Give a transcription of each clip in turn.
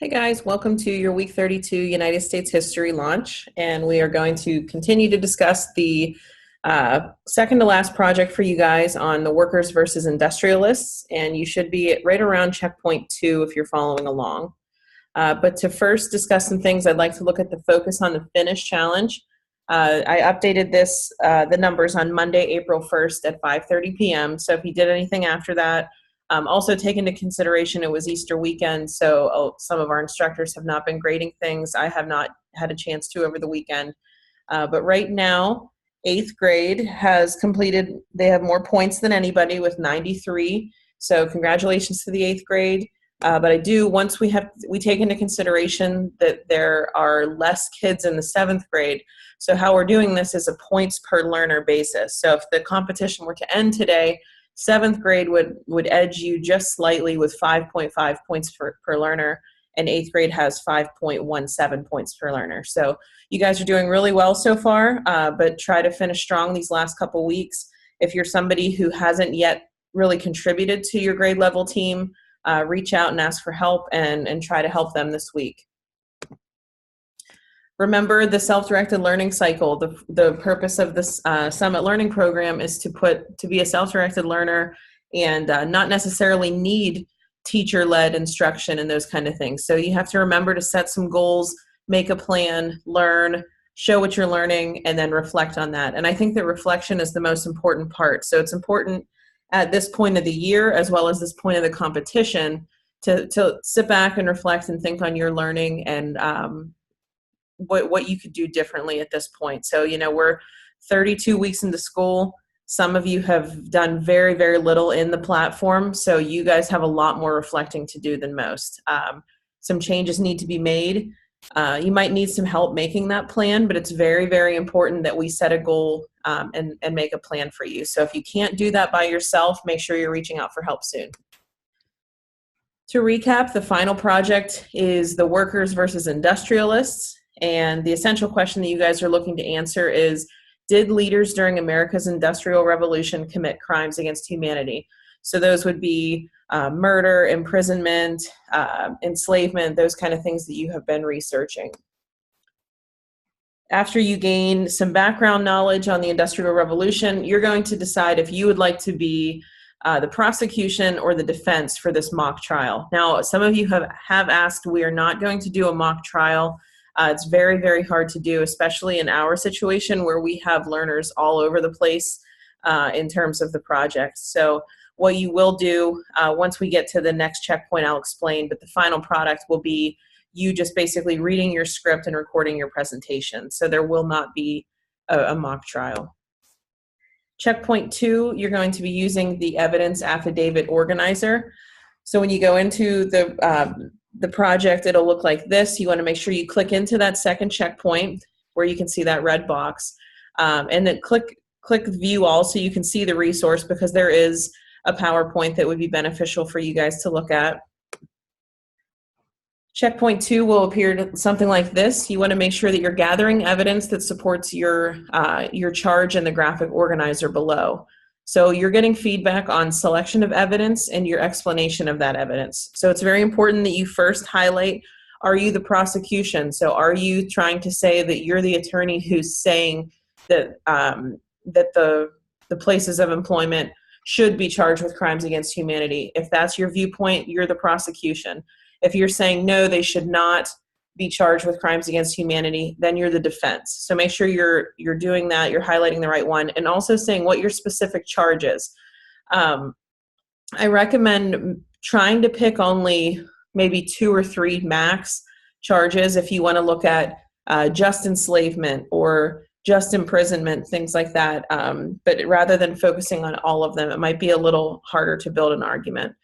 Hey guys, welcome to your Week 32 United States History launch, and we are going to continue to discuss the second to last project for you guys on the workers versus industrialists, and you should be right around checkpoint 2 if you're following along. But to first discuss some things, I'd like to look at the focus on the Finnish challenge. I updated the numbers on Monday, April 1st at 5:30 p.m., so if you did anything after that, also take into consideration it was Easter weekend, so some of our instructors have not been grading things. I have not had a chance to over the weekend. But right now, 8th grade has completed, they have more points than anybody with 93. So congratulations to the 8th grade. But I do, once we take into consideration that there are less kids in the 7th grade. So how we're doing this is a points per learner basis. So if the competition were to end today, 7th grade would edge you just slightly with 5.5 points per learner, and 8th grade has 5.17 points per learner. So you guys are doing really well so far, but try to finish strong these last couple weeks. If you're somebody who hasn't yet really contributed to your grade level team, reach out and ask for help and try to help them this week. Remember the self-directed learning cycle. The purpose of this Summit Learning Program is to be a self-directed learner and not necessarily need teacher-led instruction and those kind of things. So you have to remember to set some goals, make a plan, learn, show what you're learning, and then reflect on that. And I think that reflection is the most important part. So it's important at this point of the year as well as this point of the competition to sit back and reflect and think on your learning and what you could do differently at this point. So, we're 32 weeks into school. Some of you have done very, very little in the platform. So you guys have a lot more reflecting to do than most. Some changes need to be made. You might need some help making that plan, but it's very, very important that we set a goal and make a plan for you. So if you can't do that by yourself, make sure you're reaching out for help soon. To recap, the final project is the workers versus industrialists. And the essential question that you guys are looking to answer is, did leaders during America's Industrial Revolution commit crimes against humanity? So those would be murder, imprisonment, enslavement, those kind of things that you have been researching. After you gain some background knowledge on the Industrial Revolution, you're going to decide if you would like to be the prosecution or the defense for this mock trial. Now, some of you have asked, we are not going to do a mock trial. It's very, very hard to do, especially in our situation where we have learners all over the place in terms of the project. So what you will do, once we get to the next checkpoint, I'll explain, but the final product will be you just basically reading your script and recording your presentation. So there will not be a mock trial. Checkpoint 2, you're going to be using the evidence affidavit organizer. So when you go into the project, it'll look like this. You want to make sure you click into that second checkpoint where you can see that red box, and then click view all so you can see the resource, because there is a PowerPoint that would be beneficial for you guys to look at. Checkpoint 2 will appear something like this. You want to make sure that you're gathering evidence that supports your charge in the graphic organizer below. So you're getting feedback on selection of evidence and your explanation of that evidence. So it's very important that you first highlight, are you the prosecution? So are you trying to say that you're the attorney who's saying that that the places of employment should be charged with crimes against humanity? If that's your viewpoint, you're the prosecution. If you're saying no, they should not be charged with crimes against humanity, then you're the defense. So make sure you're doing that, you're highlighting the right one, and also saying what your specific charge is. I recommend trying to pick only maybe 2 or 3 max charges if you want to look at just enslavement or just imprisonment, things like that. But rather than focusing on all of them, it might be a little harder to build an argument.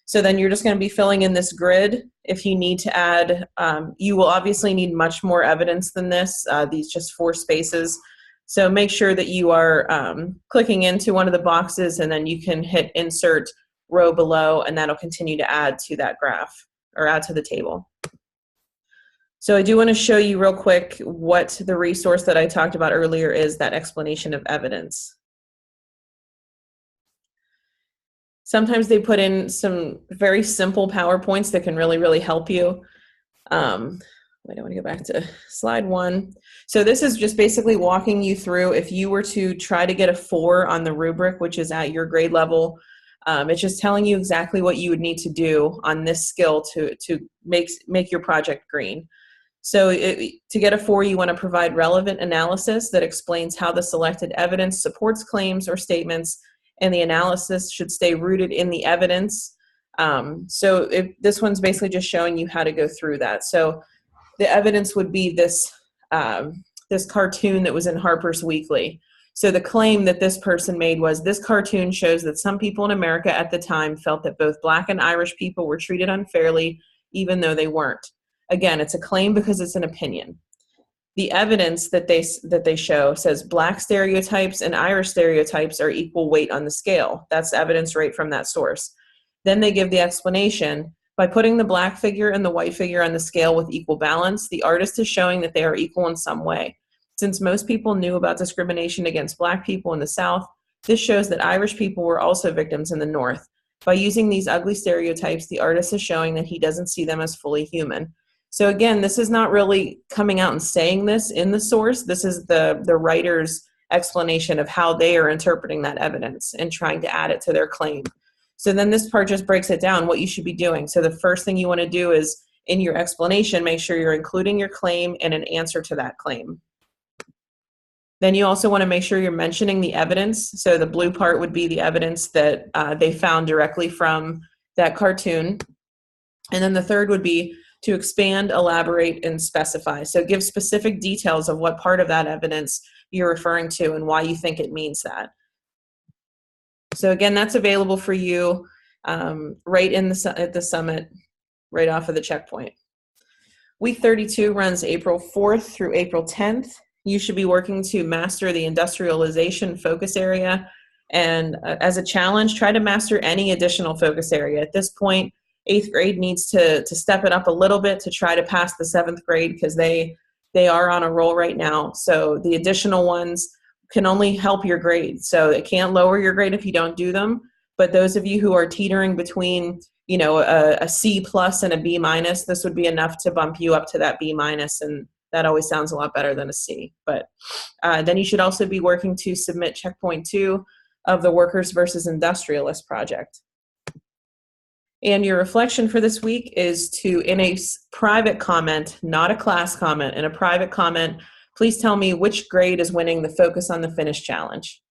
So then you're just going to be filling in this grid. If you need to add, you will obviously need much more evidence than this, these just 4 spaces. So make sure that you are clicking into one of the boxes, and then you can hit insert row below, and that'll continue to add to that graph or add to the table. So I do want to show you real quick what the resource that I talked about earlier is, that explanation of evidence. Sometimes they put in some very simple PowerPoints that can really, really help you. Wait, I want to go back to slide 1. So this is just basically walking you through if you were to try to get a 4 on the rubric, which is at your grade level. It's just telling you exactly what you would need to do on this skill to make your project green. So to get a 4, you want to provide relevant analysis that explains how the selected evidence supports claims or statements, and the analysis should stay rooted in the evidence. So this one's basically just showing you how to go through that. So the evidence would be this, this cartoon that was in Harper's Weekly. So the claim that this person made was, this cartoon shows that some people in America at the time felt that both Black and Irish people were treated unfairly, even though they weren't. Again, it's a claim because it's an opinion. The evidence that they show says Black stereotypes and Irish stereotypes are equal weight on the scale. That's evidence right from that source. Then they give the explanation. By putting the Black figure and the white figure on the scale with equal balance, the artist is showing that they are equal in some way. Since most people knew about discrimination against Black people in the South, this shows that Irish people were also victims in the North. By using these ugly stereotypes, the artist is showing that he doesn't see them as fully human. So again, this is not really coming out and saying this in the source. This is the writer's explanation of how they are interpreting that evidence and trying to add it to their claim. So then this part just breaks it down, what you should be doing. So the first thing you want to do is, in your explanation, make sure you're including your claim and an answer to that claim. Then you also want to make sure you're mentioning the evidence. So the blue part would be the evidence that they found directly from that cartoon. And then the third would be to expand, elaborate, and specify. So give specific details of what part of that evidence you're referring to and why you think it means that. So again, that's available for you right at the summit, right off of the checkpoint. Week 32 runs April 4th through April 10th. You should be working to master the industrialization focus area. And as a challenge, try to master any additional focus area. At this point, 8th grade needs to step it up a little bit to try to pass the 7th grade because they are on a roll right now. So the additional ones can only help your grade. So it can't lower your grade if you don't do them. But those of you who are teetering between, you know, a C plus and a B minus, this would be enough to bump you up to that B minus, and that always sounds a lot better than a C. But then you should also be working to submit checkpoint 2 of the Workers versus Industrialists project. And your reflection for this week is to, in a private comment, not a class comment, in a private comment, please tell me which grade is winning the Focus on the Finish challenge.